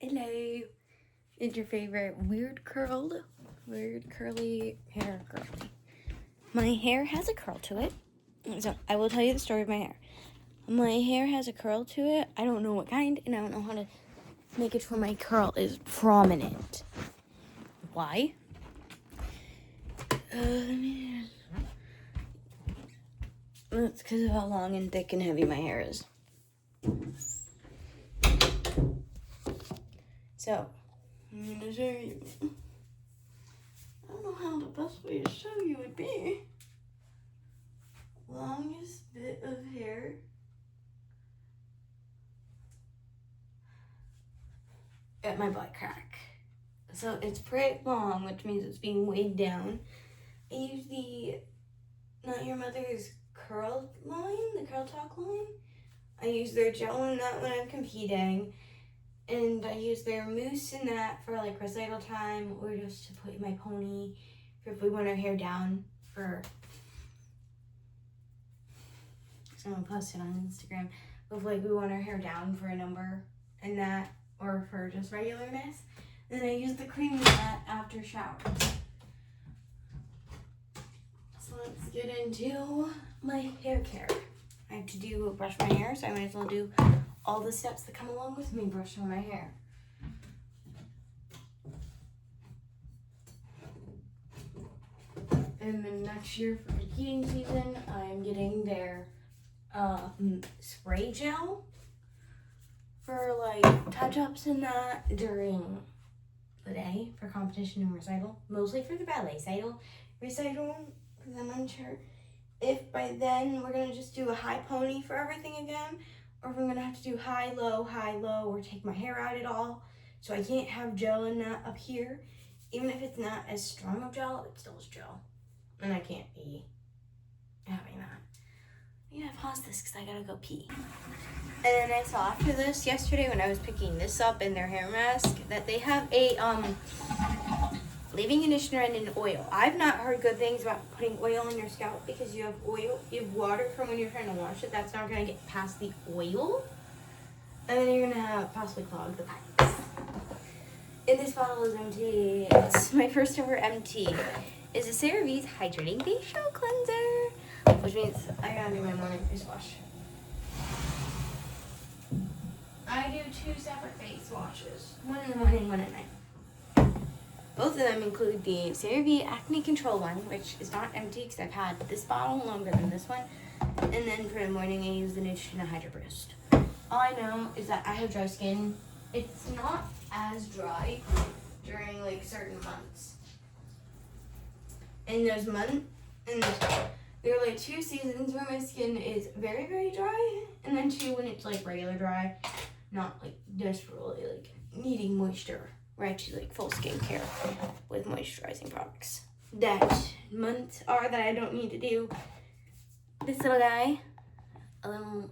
Hello. It's your favorite weird curly hair girly. My hair has a curl to it. So I will tell you the story of my hair. My hair has a curl to it. I don't know what kind, and I don't know how to make it where my curl is prominent. Why? That's because of how long and thick and heavy my hair is. So, I'm going to show you. I don't know how the best way to show you would be. Longest bit of hair. At my butt crack. So it's pretty long, which means it's being weighed down. I use the Not Your Mother's curl line, the curl talk line. I use their gel in that when I'm competing. And I use their mousse in that for like recital time or just to put in my pony for if we want our hair down for. So I'm gonna post it on Instagram. If like we want our hair down for a number and that, or for just regularness. And then I use the cream in that after shower. So let's get into my hair care. I have to brush my hair, so I might as well do all the steps that come along with me brushing my hair. And then next year for heating season, I'm getting their spray gel for like touch-ups and that during the day for competition and recital. Mostly for the ballet recital, because I'm unsure if by then we're going to just do a high pony for everything again, or if I'm going to have to do high, low, or take my hair out at all. So I can't have gel in that up here. Even if it's not as strong of gel, it still is gel. And I can't be having that. Yeah, pause this because I gotta go pee. And then I saw after this yesterday when I was picking this up in their hair mask that they have a leave-in conditioner and an oil. I've not heard good things about putting oil on your scalp because you have water from when you're trying to wash it. That's not gonna get past the oil. And then you're gonna possibly clog the pipes. And this bottle is empty. It's my first ever empty. Is a CeraVe's Hydrating Facial Cleanser, which means I gotta do my morning face wash. I do 2 separate face washes, one in the morning, one at night. Both of them include the CeraVe Acne Control one, which is not empty because I've had this bottle longer than this one. And then for the morning, I use the Neutrogena Hydro Boost. All I know is that I have dry skin. It's not as dry during like certain months. And there are like 2 seasons where my skin is very, very dry, and then 2 when it's like regular dry, not like desperately like needing moisture, where I actually like full skincare with moisturizing products. That months are that I don't need to do this little guy, a little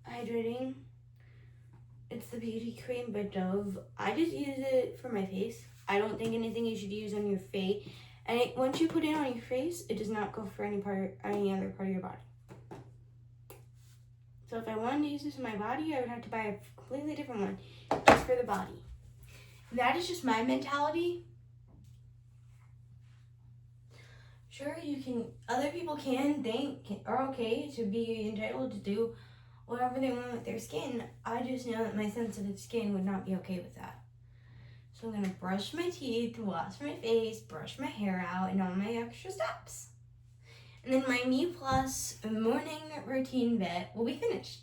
hydrating. It's the beauty cream by Dove. I just use it for my face. I don't think anything you should use on your face. And once you put it on your face, it does not go for any other part of your body. So if I wanted to use this in my body, I would have to buy a completely different one just for the body. That is just my mentality. Sure, other people are okay to be entitled to do whatever they want with their skin. I just know that my sensitive skin would not be okay with that. So I'm going to brush my teeth, wash my face, brush my hair out, and all my extra steps. And then my Me Plus morning routine bit will be finished.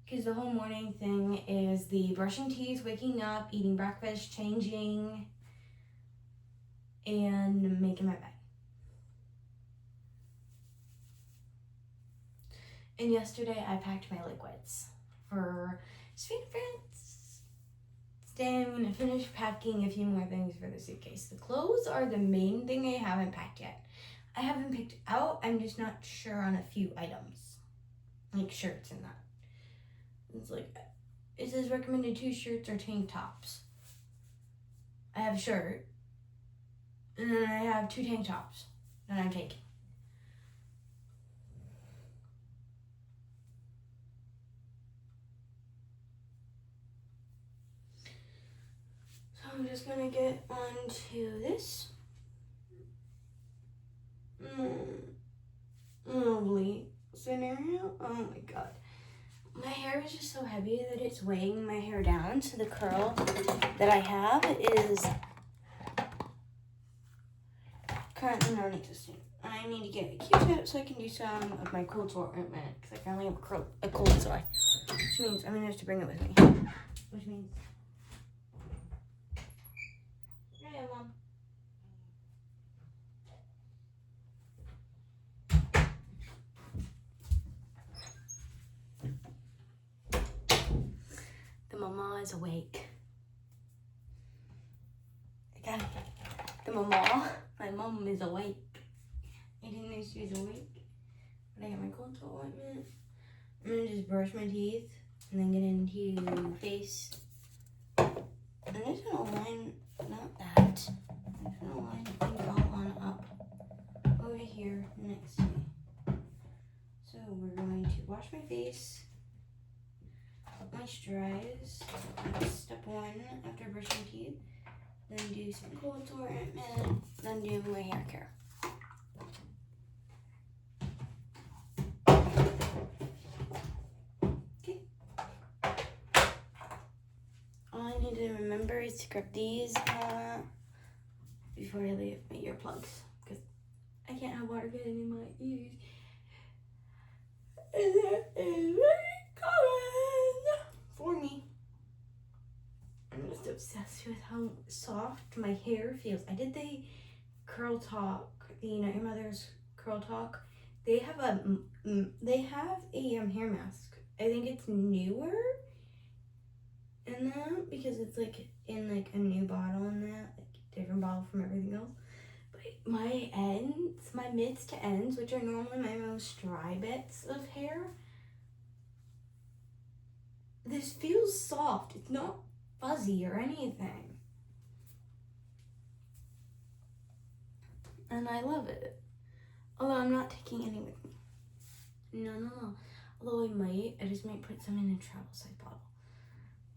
Because the whole morning thing is the brushing teeth, waking up, eating breakfast, changing, and making my bed. And yesterday I packed my liquids for Sweet Friends. Today I'm going to finish packing a few more things for the suitcase. The clothes are the main thing I haven't packed yet. I haven't picked out, I'm just not sure on a few items. Like shirts and that. It's like, it says recommended 2 shirts or tank tops. I have a shirt. And then I have 2 tank tops that I'm taking. just gonna get onto this. Lovely scenario. Oh my god. My hair is just so heavy that it's weighing my hair down, so the curl that I have is currently non-existent. I need to get a Q-tip so I can do some of my cold sore ointment, because I finally have a cold sore, which means I'm gonna have to bring it with me. Which means, hey, Mom. The mama is awake. Okay. The mama, my mom is awake. I didn't know she was awake. But I got my cold sore ointment. I'm gonna just brush my teeth and then get into face. And I'm just gonna line, not that. I'm just gonna line things all on up over here next to me. So we're going to wash my face, moisturize. That's step one after brushing teeth. Then do some cold sore ointment. Then do my hair care. To remember is to grab these before I leave my earplugs, because I can't have water getting in my ears, and that is very common for me. I'm just obsessed with how soft my hair feels. I did the Curl Talk, the Unite Your Mother's Curl Talk. They have a hair mask. I think it's newer in that, because it's like in like a new bottle in that, like different bottle from everything else. But my ends, my mids to ends, which are normally my most dry bits of hair, this feels soft. It's not fuzzy or anything. And I love it. Although I'm not taking any with me. No. Although I just might put some in a travel size bottle.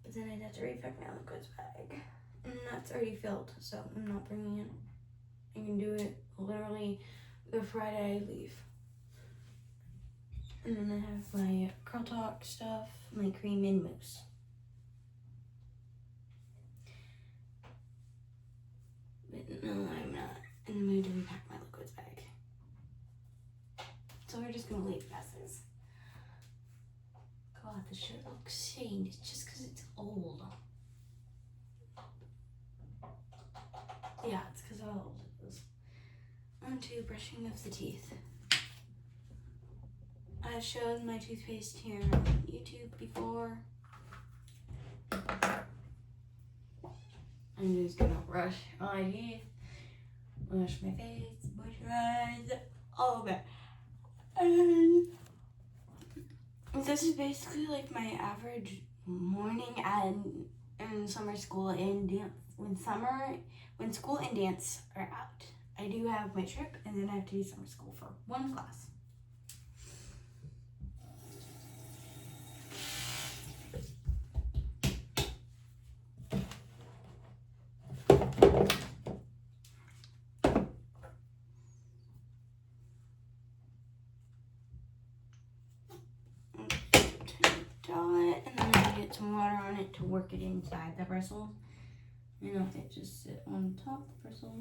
But then I'd have to repack my liquids bag. And that's already filled, so I'm not bringing it. I can do it literally the Friday I leave. And then I have my Curl Talk stuff, my cream and mousse. But no, I'm not in the mood to repack my liquids bag. So we're just gonna leave messes. God, the shirt looks stained. It's just because it's old. Yeah, it's because of how old it is. On to brushing of the teeth. I've shown my toothpaste here on YouTube before. I'm just gonna brush my teeth, wash my face, moisturize, all of it. And this is basically like my average morning in summer school and dance. When school and dance are out, I do have my trip, and then I have to do summer school for one class. And then I get some water on it to work it inside the bristles. You know, it just sit on top of the bristle.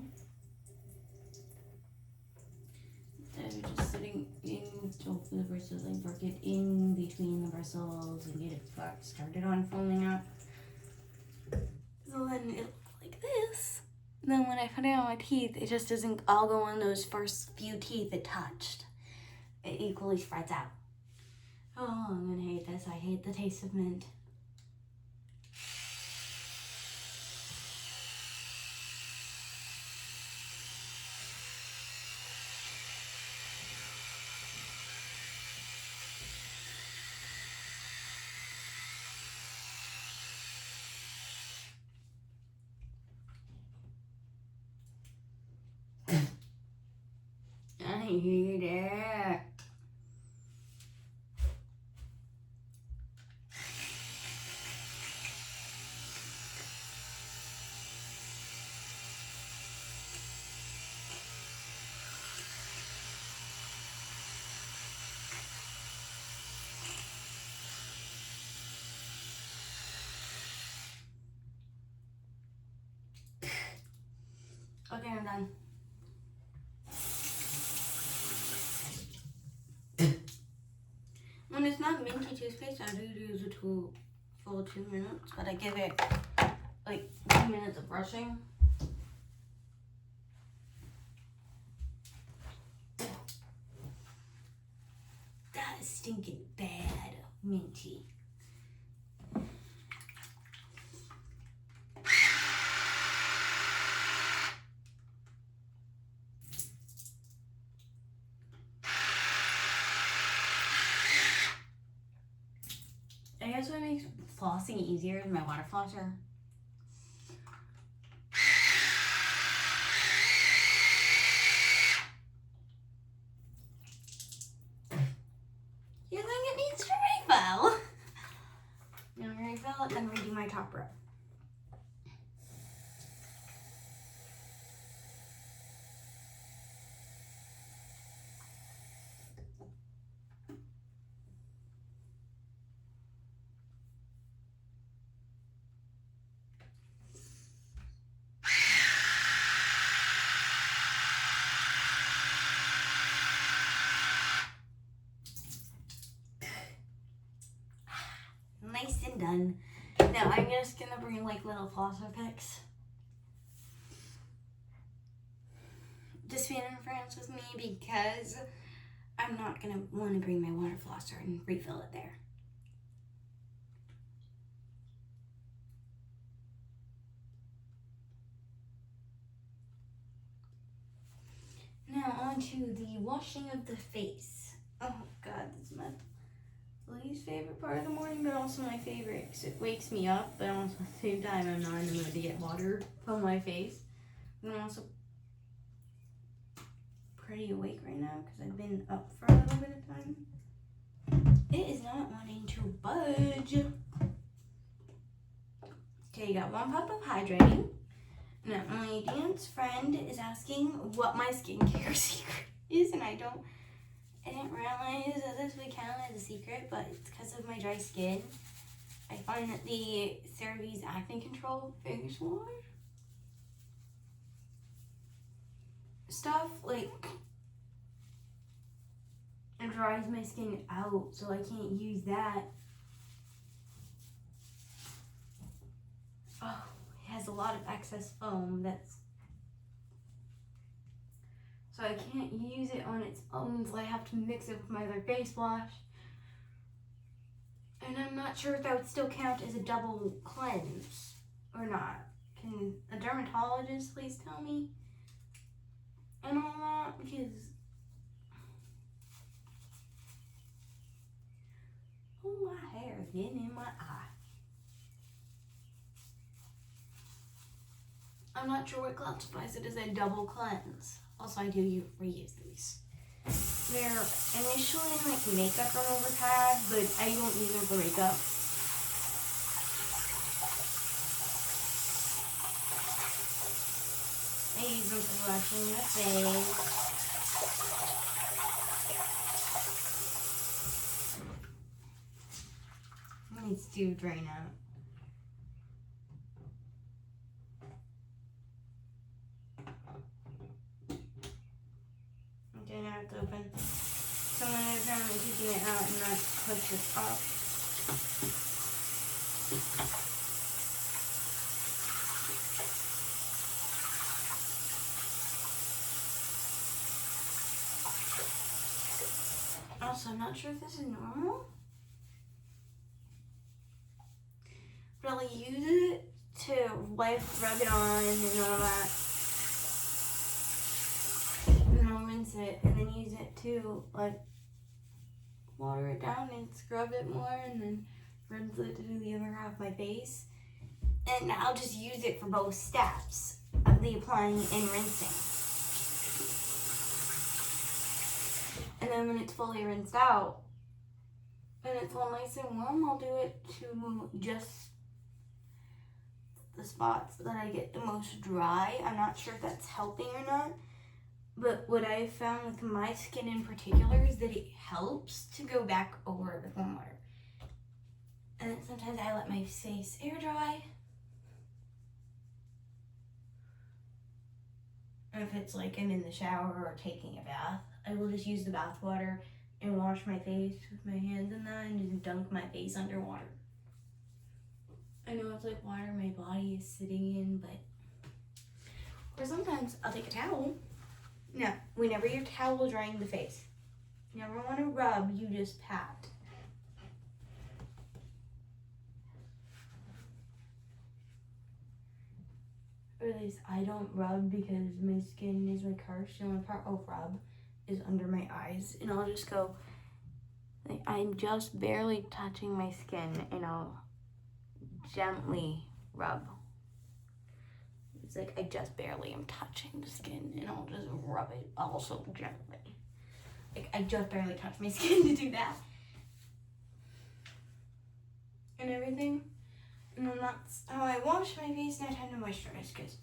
Instead of just sitting in top of the bristles, I work it in between the bristles and get it started on foaming up. So then it looks like this. And then when I put it on my teeth, it just doesn't all go on those first few teeth it touched. It equally spreads out. Oh, I'm gonna hate this. I hate the taste of mint. I hate it. done. When it's not minty toothpaste, I do use it to full 2 minutes, but I give it like 2 minutes of brushing. That is stinking bad minty. I guess what makes flossing easier is my water flosser. You think it needs to refill? I'm gonna refill it, then redo my top row. Nice and done. Now I'm just gonna bring like little flosser picks. Just fan in France with me because I'm not gonna want to bring my water flosser and refill it there. Now on to the washing of the face. Oh God, this is my least favorite part of the morning, but also my favorite because it wakes me up, but also at the same time I'm not in the mood to get water on my face. I'm also pretty awake right now because I've been up for a little bit of time. It is not wanting to budge. Okay, you got 1 cup of hydrating. Now, my dance friend is asking what my skincare secret is, and I didn't realize that this would count as a secret, but it's because of my dry skin. I find that the CeraVe's Acne Control face wash stuff, like, it dries my skin out, so I can't use that. Oh, it has a lot of excess foam so I can't use it on its own, so I have to mix it with my other face wash. And I'm not sure if that would still count as a double cleanse or not. Can a dermatologist please tell me? And all that, because my hair is getting in my eye. I'm not sure what classifies it as a double cleanse. Also, I do reuse these. They're initially like makeup remover pad, but I don't use them for makeup. I use them for washing the face. It needs to drain out. Okay, now it's open. So I'm going to try and taking it out and not push it up. Also, I'm not sure if this is normal, but I'll use it to rub it on and all that. And I'll rinse it and then use it to like water it down and scrub it more and then rinse it to do the other half of my face. And I'll just use it for both steps of the applying and rinsing. And then when it's fully rinsed out and it's all nice and warm, I'll do it to just the spots that I get the most dry. I'm not sure if that's helping or not, but what I've found with my skin in particular is that it helps to go back over it with warm water. And then sometimes I let my face air dry. if it's like I'm in the shower or taking a bath, I will just use the bath water and wash my face with my hands in that and just dunk my face underwater. I know it's like water my body is sitting in, but... Or sometimes I'll take a towel. No, whenever you're towel drying the face, you never want to rub, you just pat. Or at least I don't rub because my skin is like harsh. The only part I'll rub is under my eyes. And I'll just go, like, I'm just barely touching my skin and I'll gently rub. It's like I just barely am touching the skin and I'll just rub it also gently. Like I just barely touch my skin to do that. And everything. And then that's how I wash my face and I tend to moisturize because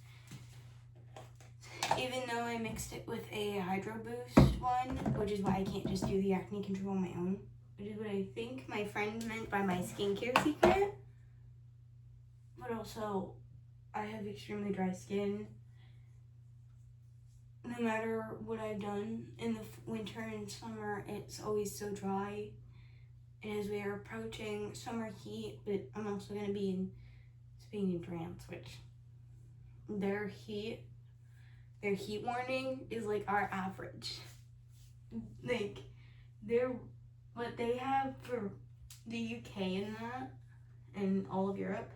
even though I mixed it with a Hydro Boost one, which is why I can't just do the acne control on my own, which is what I think my friend meant by my skincare secret. But also, I have extremely dry skin. No matter what I've done in the winter and summer, it's always so dry. And as we are approaching summer heat, but I'm also going to be in Spain and France, which their heat warning is like our average. Like, what they have for the UK and that, and all of Europe,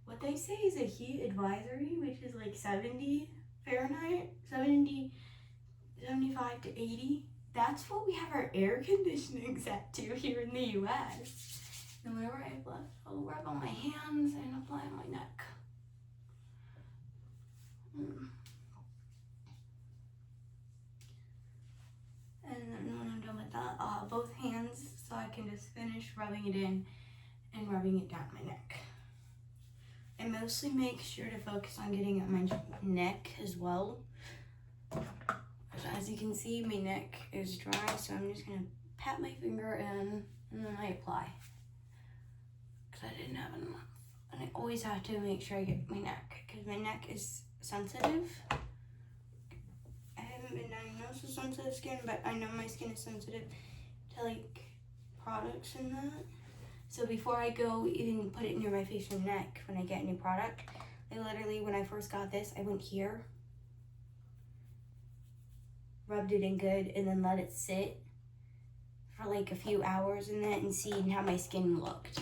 what they say is a heat advisory, which is like 70 Fahrenheit, 75 to 80. That's what we have our air conditioning set to here in the US. And whenever I've left, I'll rub on my hands and apply on my neck. And then when I'm done with that, I'll have both hands so I can just finish rubbing it in and rubbing it down my neck. I mostly make sure to focus on getting it on my neck as well. As you can see, my neck is dry, so I'm just gonna pat my finger in and then I apply. Because I didn't have enough. And I always have to make sure I get my neck, because my neck is sensitive. I haven't been diagnosed with sensitive skin, but I know my skin is sensitive to like products and that. So before I go even put it near my face or neck when I get a new product, I literally, when I first got this, I went here, rubbed it in good, and then let it sit for like a few hours in that and see how my skin looked.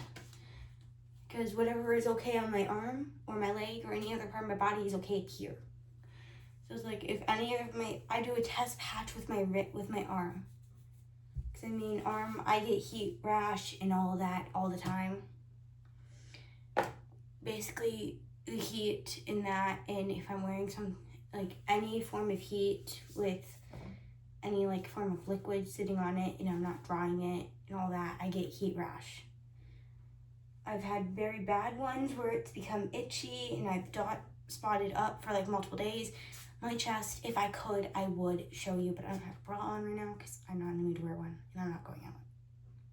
Because whatever is okay on my arm or my leg or any other part of my body is okay here. So it's like if any of I do a test patch with my arm. Because I mean, I get heat rash and all that all the time. Basically, the heat in that, and if I'm wearing any form of heat with any form of liquid sitting on it and I'm not drying it and all that, I get heat rash. I've had very bad ones where it's become itchy and I've spotted up for multiple days. My chest, if I could, I would show you, but I don't have a bra on right now because I'm not in the mood to wear one and I'm not going out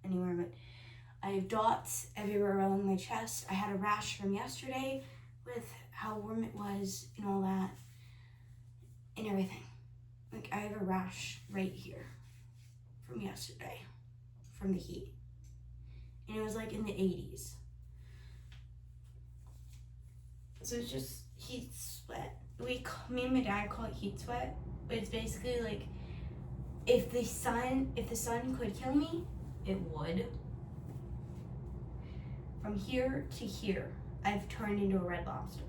anywhere, but I have dots everywhere around my chest. I had a rash from yesterday with how warm it was and all that and everything. I have a rash right here from yesterday from the heat. And it was in the 80s. So it's just heat sweat. Me and my dad call it heat sweat, but it's basically if the sun could kill me, it would. From here to here, I've turned into a red lobster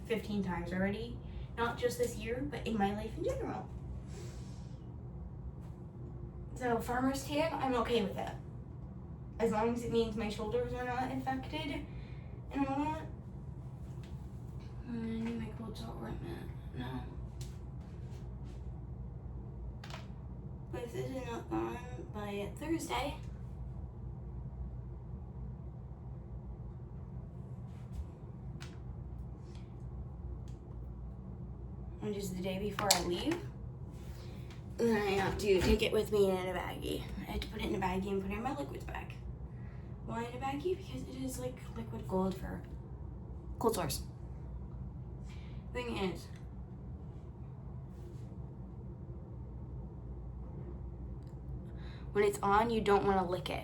15 times already. Not just this year, but in my life in general. So farmer's tan, I'm okay with that. As long as it means my shoulders are not infected and all that. I need my cold salt ointment. No. But if this is not gone by Thursday, which is the day before I leave, then I have to take it with me in a baggie. I have to put it in a baggie and put it in my liquids bag. Why in a baggie? Because it is liquid gold for cold sores. Thing is, when it's on, you don't want to lick it.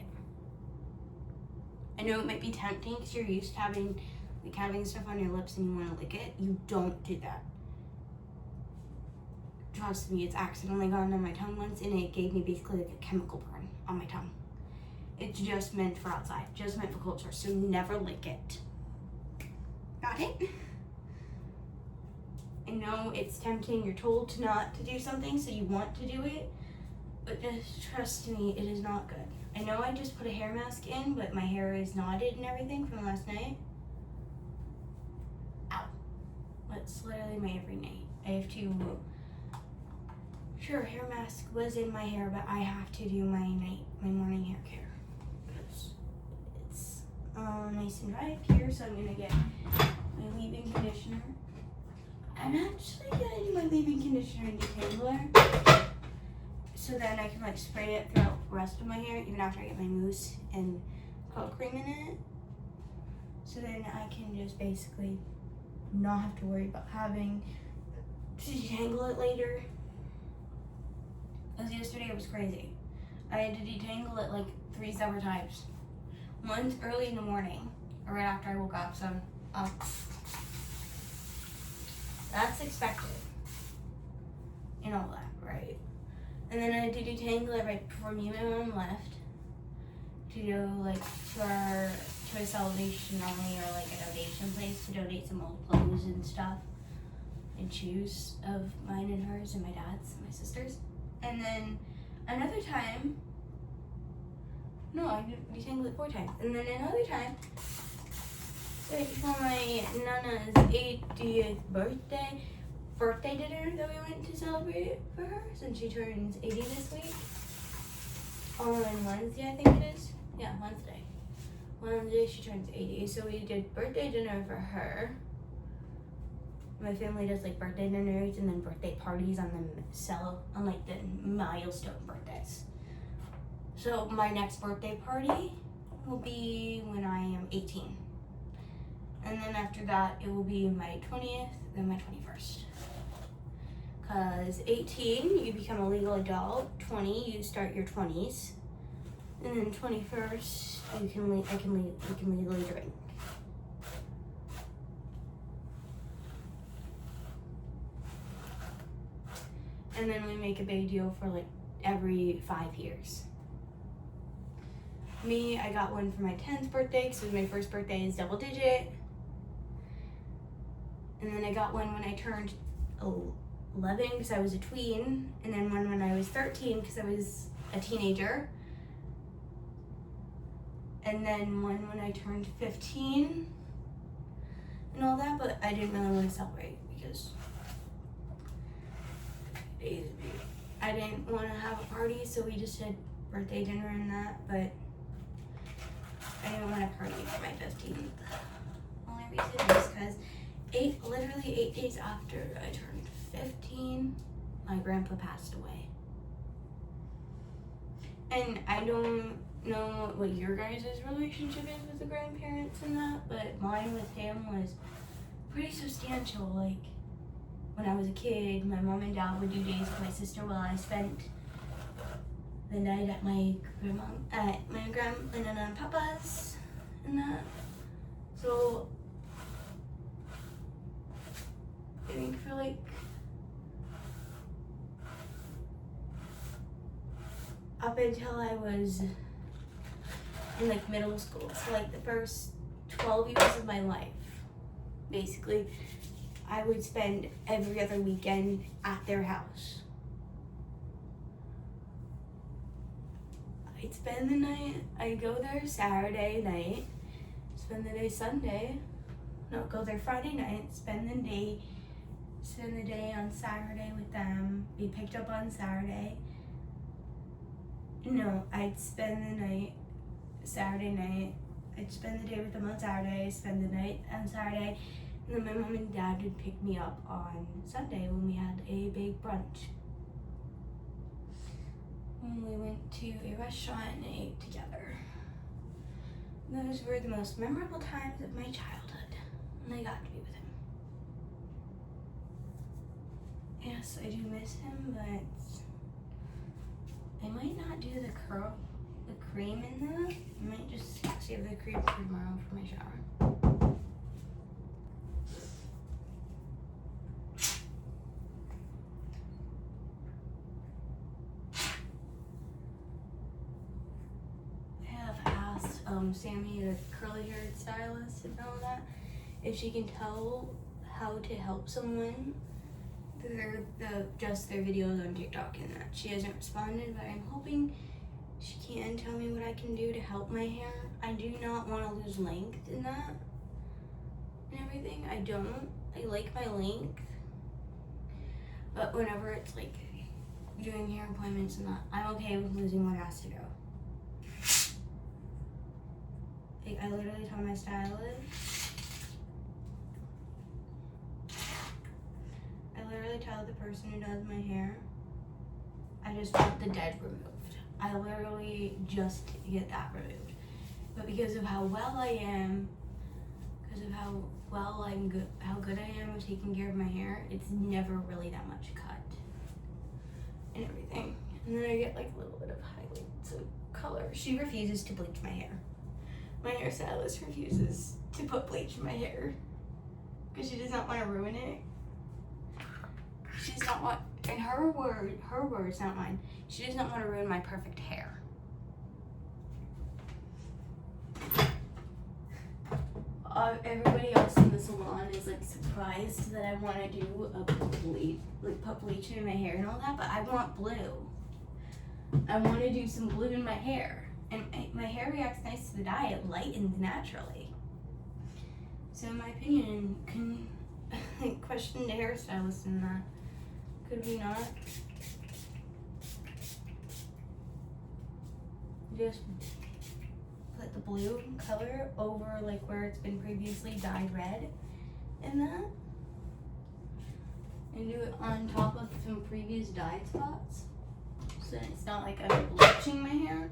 I know it might be tempting because you're used to having stuff on your lips and you want to lick it. You don't do that. Trust me, it's accidentally gone on my tongue once and it gave me basically like a chemical burn on my tongue. It's just meant for outside, just meant for culture, so never lick it. Got it? I know it's tempting, you're told to not to do something, so you want to do it, but just trust me, it is not good. I know I just put a hair mask in, but my hair is knotted and everything from last night. Ow. That's literally my every night. I have to, sure, hair mask was in my hair, but I have to do my morning hair care. Because it's nice and dry up here, so I'm gonna get my leave-in conditioner. I'm actually gonna do my leave-in conditioner and detangler, so then I can like spray it throughout the rest of my hair, even after I get my mousse and coat cream in it. So then I can just basically not have to worry about having to detangle it later. Because yesterday it was crazy. I had to detangle it like 3 separate times. Once early in the morning, or right after I woke up, so that's expected. And all that, right? And then I had to detangle it right before me and my mom left to go like to a Salvation Army or like a donation place to donate some old clothes and stuff and shoes of mine and hers and my dad's and my sister's. And then another time, no, I detangled it 4 times. And then another time, like for my Nana's 80th birthday dinner that we went to celebrate for her, since she turns 80 this week. On Wednesday, I think it is. Yeah, Wednesday. Wednesday she turns 80, so we did birthday dinner for her. My family does like birthday dinners and then birthday parties on like the milestone birthdays. So my next birthday party will be when I am 18. And then after that, it will be my 20th, then my 21st. Because 18, you become a legal adult. 20, you start your 20s. And then 21st, you can legally drink. And then we make a big deal for like every 5 years. Me, I got one for my 10th birthday because my first birthday is double digit. And then I got one when I turned 11 because I was a tween. And then one when I was 13 because I was a teenager. And then one when I turned 15 and all that, but I didn't really want to celebrate because I didn't want to have a party, so we just did birthday dinner and that, but I didn't want to party for my 15th. Only reason is because literally 8 days after I turned 15, my grandpa passed away. And I don't know what your guys' relationship is with the grandparents and that, but mine with him was pretty substantial. Like, when I was a kid, my mom and dad would do days with my sister while I spent the night at my grandma and papa's and that. So I think for like up until I was in like middle school, so like the first 12 years of my life, basically, I would spend every other weekend at their house. I'd spend the night, I'd go there Saturday night, spend the day Sunday, go there Friday night, spend the day on Saturday with them, be picked up on Saturday. No, I'd spend the night Saturday night, I'd spend the day with them on Saturday, spend the night on Saturday, and then my mom and dad would pick me up on Sunday when we had a big brunch. When we went to a restaurant and ate together. Those were the most memorable times of my childhood, and I got to be with him. Yes, I do miss him, but I might not do the cream in that. I might just save the cream for tomorrow for my shower. I have asked Sammy, the curly haired stylist and all that, if she can tell how to help someone through their videos on TikTok and that. She hasn't responded, but I'm hoping she can tell me what I can do to help my hair. I do not want to lose length in that and everything. I don't. I like my length, but whenever it's like doing hair appointments and that, I'm okay with losing what has to go. Like, I literally tell my stylist, I literally tell the person who does my hair, I just want the dead removed. I literally just get that removed. But because of how well I am, because of how well I'm good, how good I am with taking care of my hair, it's never really that much cut and everything. And then I get like a little bit of highlights of color. She refuses to bleach my hair. My hairstylist refuses to put bleach in my hair because she does not want to ruin it. She does not want, in her words, not mine, she does not want to ruin my perfect hair. Everybody else in the salon is like surprised that I want to do a bleach, like put bleach in my hair and all that, but I want blue. I want to do some blue in my hair. And my hair reacts nice to the dye. It lightens naturally. So in my opinion, can question the hairstylist in that. Could we not just put the blue color over like where it's been previously dyed red in that? And do it on top of some previous dyed spots? So it's not like I'm bleaching my hair.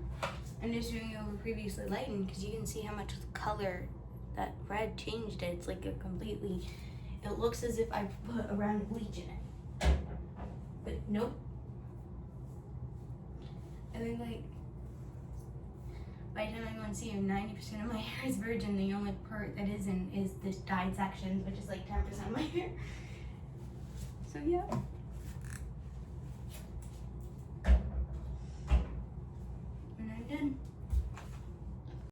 I'm just doing it over previously lightened because you can see how much color that red changed it. It's like a completely, it looks as if I put a round of bleach in it. But nope. And then like, by the time I go and see him, 90% of my hair is virgin. The only part that isn't is this dyed section, which is like 10% of my hair. So yeah. And I'm done.